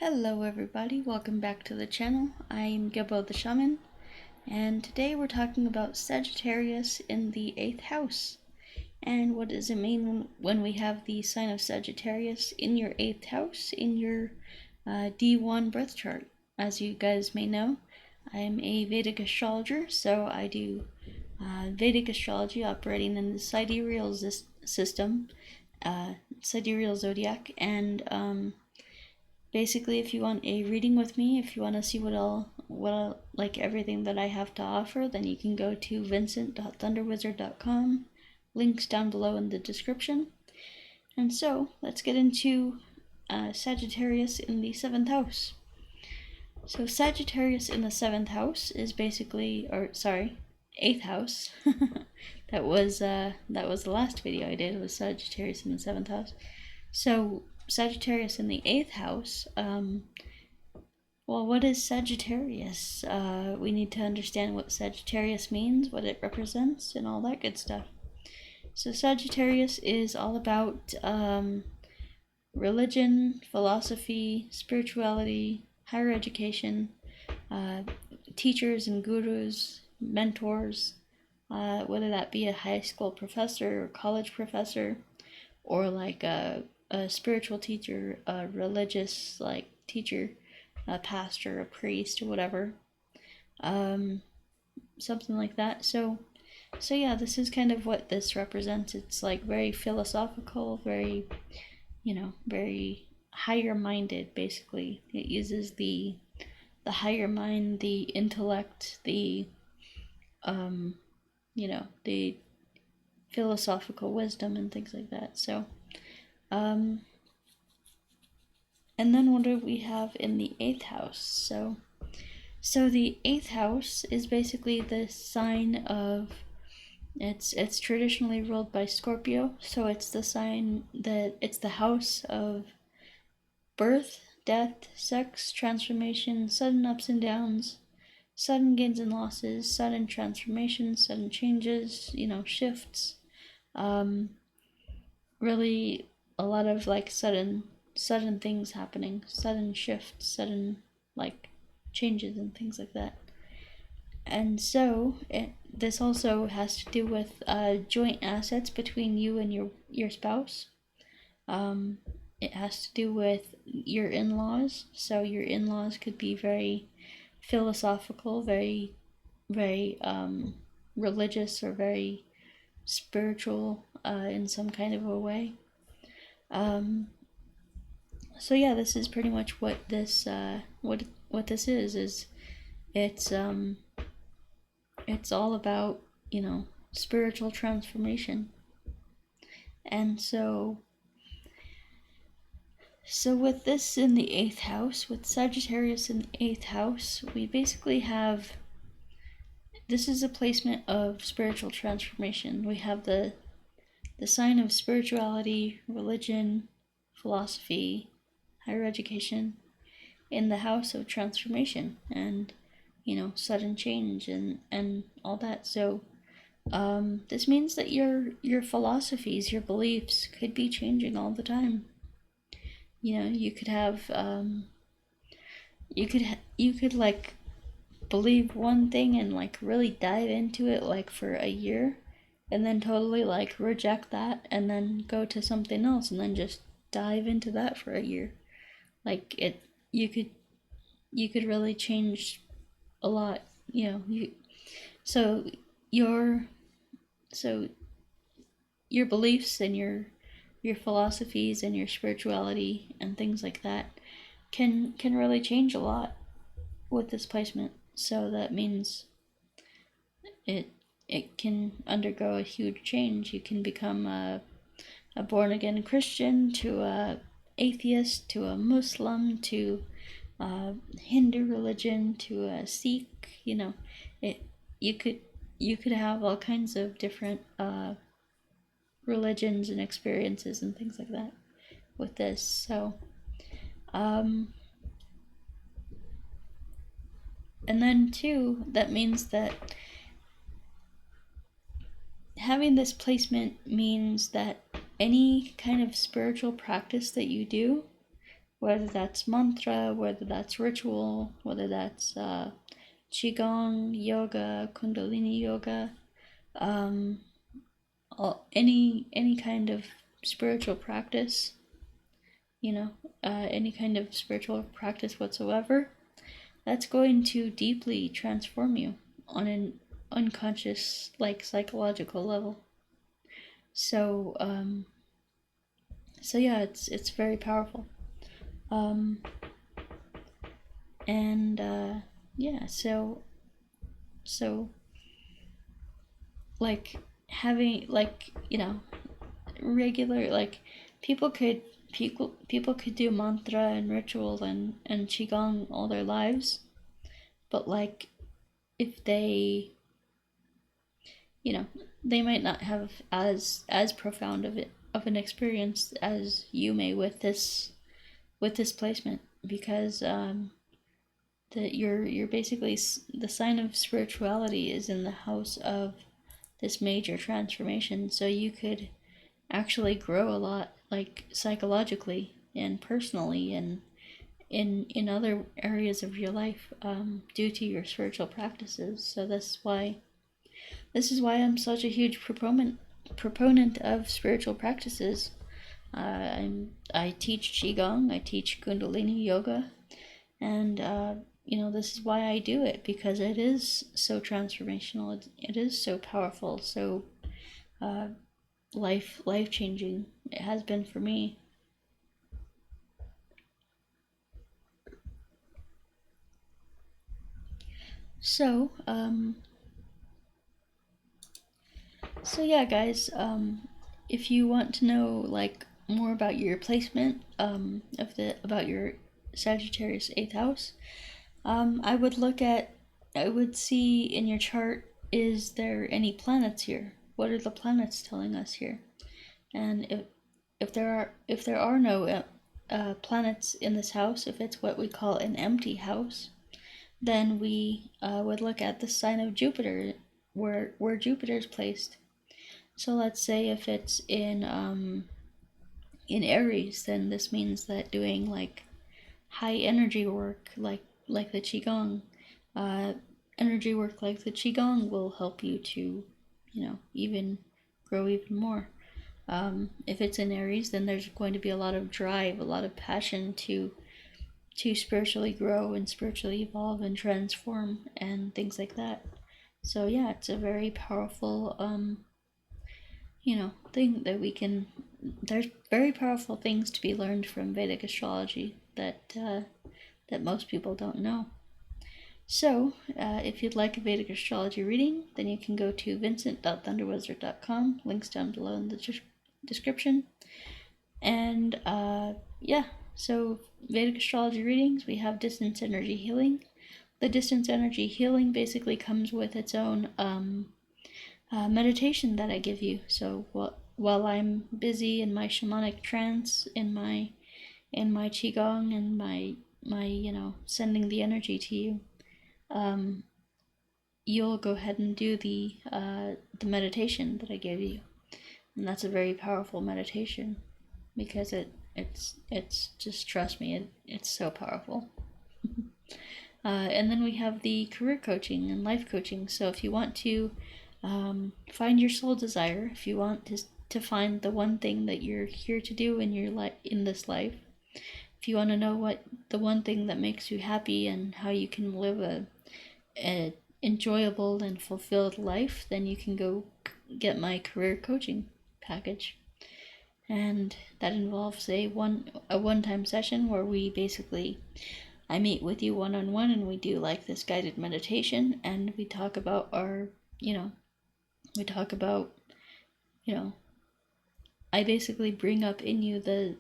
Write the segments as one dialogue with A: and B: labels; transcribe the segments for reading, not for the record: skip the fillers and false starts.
A: Hello everybody, welcome back to the channel. I'm Gebo the Shaman, and today we're talking about Sagittarius in the 8th house. And what does it mean when we have the sign of Sagittarius in your 8th house, in your D1 birth chart? As you guys may know, I'm a Vedic astrologer, so I do Vedic astrology operating in the sidereal system, sidereal zodiac, and basically, if you want a reading with me, if you want to see like everything that I have to offer, then you can go to vincent.thunderwizard.com. Links down below in the description. And so, let's get into Sagittarius in the 7th house. So Sagittarius in the 7th house is basically, 8th house. that was the last video I did, was Sagittarius in the 7th house. So Sagittarius in the 8th house, well, what is Sagittarius? We need to understand what Sagittarius means, what it represents, and all that good stuff. So Sagittarius is all about religion, philosophy, spirituality, higher education, teachers and gurus, mentors, whether that be a high school professor or college professor, or like a spiritual teacher, a religious like teacher, a pastor, a priest, or whatever, something like that. So yeah, this is kind of what this represents. It's like very philosophical, very, very higher minded. Basically, it uses the higher mind, the intellect, the the philosophical wisdom and things like that. So and then what do we have in the 8th house? So the 8th house is basically the sign of, it's traditionally ruled by Scorpio, so it's the sign that it's the house of birth, death, sex, transformation, sudden ups and downs, sudden gains and losses, sudden transformations, sudden changes, shifts. Really a lot of like sudden things happening, sudden shifts, sudden like changes and things like that. And so this also has to do with joint assets between you and your spouse. It has to do with your in-laws. So your in-laws could be very philosophical, very religious, or very spiritual in some kind of a way. So yeah, this is pretty much what this what this is it's all about, spiritual transformation. And so with this in the 8th house, with Sagittarius in the 8th house, we basically have, this is a placement of spiritual transformation. We have the sign of spirituality, religion, philosophy, higher education in the house of transformation and, sudden change and all that. So this means that your philosophies, your beliefs could be changing all the time. You could have you could like believe one thing and like really dive into it like for a year, and then totally like reject that and then go to something else and then just dive into that for a year. Like you could really change a lot, so your beliefs and your philosophies and your spirituality and things like that can really change a lot with this placement. So that means it can undergo a huge change. You can become a born again Christian, to a atheist, to a Muslim, to Hindu religion, to a Sikh. You could have all kinds of different religions and experiences and things like that with this. So and then too, that means that having this placement means that any kind of spiritual practice that you do whether that's mantra, whether that's ritual, whether that's Qigong, yoga, Kundalini yoga, any kind of spiritual practice, any kind of spiritual practice whatsoever, that's going to deeply transform you on an unconscious, like, psychological level. So, yeah, it's very powerful. And yeah, so like having, like, regular, like, people could do mantra and ritual and qigong all their lives, but like, if they, they might not have as profound of an experience as you may with this placement, because that you're basically, the sign of spirituality is in the house of this major transformation, so you could actually grow a lot, like, psychologically and personally, and in other areas of your life, due to your spiritual practices. So this is why I'm such a huge proponent of spiritual practices. I teach qigong, I teach kundalini yoga, and this is why I do it, because it is so transformational. It is so powerful, so life changing. It has been for me. So yeah, guys, if you want to know, like, more about your placement, about your Sagittarius 8th house, I would see in your chart, is there any planets here? What are the planets telling us here? And if there are no planets in this house, if it's what we call an empty house, then we would look at the sign of Jupiter, where Jupiter is placed. So let's say if it's in Aries, then this means that doing, like, high energy work, like the qigong, energy work like the qigong will help you to, even grow even more. If it's in Aries, then there's going to be a lot of drive, a lot of passion to spiritually grow and spiritually evolve and transform and things like that. So yeah, it's a very powerful thing that we can. There's very powerful things to be learned from Vedic astrology that most people don't know. So, if you'd like a Vedic astrology reading, then you can go to vincent.thunderwizard.com. Links down below in the description. And yeah, so Vedic astrology readings, we have distance energy healing. The distance energy healing basically comes with its own meditation that I give you. So while I'm busy in my shamanic trance, in my qigong, and my sending the energy to you, you'll go ahead and do the meditation that I gave you, and that's a very powerful meditation, because it's just, trust me, it's so powerful. And then we have the career coaching and life coaching. So if you want to find your soul desire, if you want to find the one thing that you're here to do in your in this life, if you want to know what the one thing that makes you happy and how you can live a enjoyable and fulfilled life, then you can go get my career coaching package. And that involves a one-time session where I meet with you one-on-one, and we do, like, this guided meditation, and we talk about I basically bring up in you the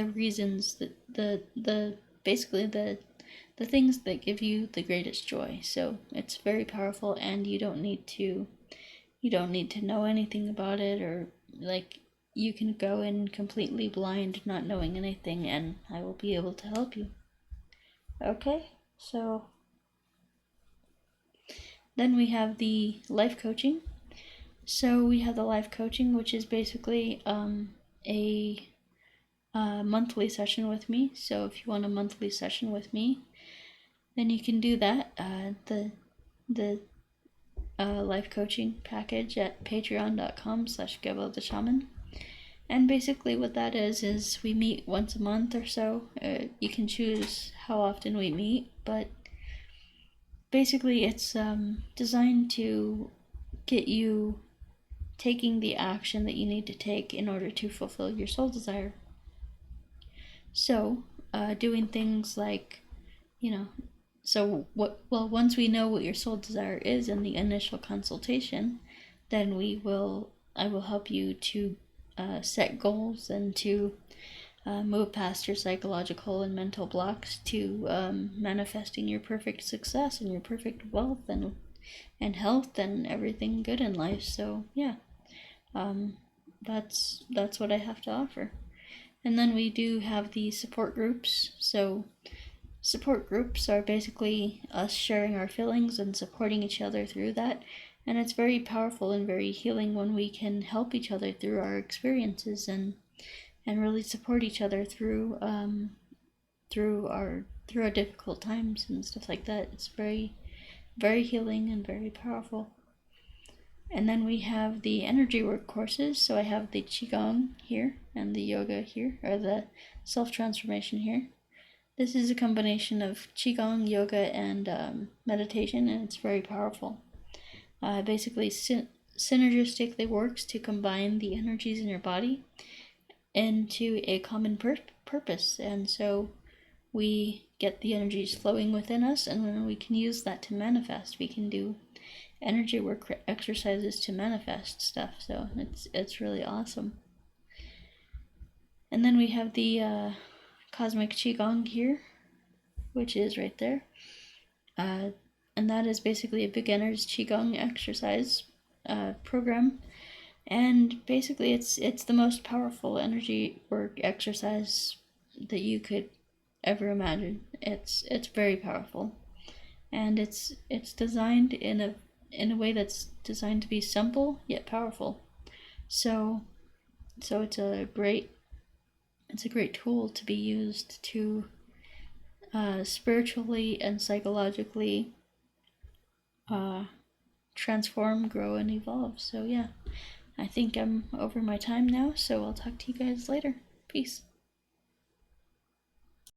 A: reasons, that the basically the things that give you the greatest joy. So it's very powerful, and you don't need to know anything about it, or, like, you can go in completely blind, not knowing anything, and I will be able to help you. Okay, so then we have the life coaching. So we have the life coaching, which is basically a monthly session with me. So if you want a monthly session with me, then you can do that. The life coaching package at patreon.com/Gebo the Shaman. And basically what that is we meet once a month or so. You can choose how often we meet, but basically it's designed to get you taking the action that you need to take in order to fulfill your soul desire. So, doing things like, once we know what your soul desire is in the initial consultation, then I will help you to set goals and to move past your psychological and mental blocks to manifesting your perfect success and your perfect wealth and health and everything good in life. So yeah, that's what I have to offer. And then we do have the support groups. So support groups are basically us sharing our feelings and supporting each other through that. And it's very powerful and very healing when we can help each other through our experiences and really support each other through our difficult times and stuff like that. It's very, very healing and very powerful. And then we have the energy work courses. So I have the Qigong here and the yoga here, or the self-transformation here. This is a combination of Qigong, yoga, and meditation, and it's very powerful. Basically, synergistically works to combine the energies in your body into a common purpose. And so we get the energies flowing within us, and then we can use that to manifest. We can do energy work exercises to manifest stuff. So it's really awesome. And then we have the cosmic Qigong here, which is right there. And that is basically a beginner's Qigong exercise program. And basically it's the most powerful energy work exercise that you could ever imagine. It's very powerful. And it's designed in a way that's designed to be simple yet powerful. So it's a great tool to be used to spiritually and psychologically transform, grow, and evolve. So yeah, I think I'm over my time now, so I'll talk to you guys later. Peace.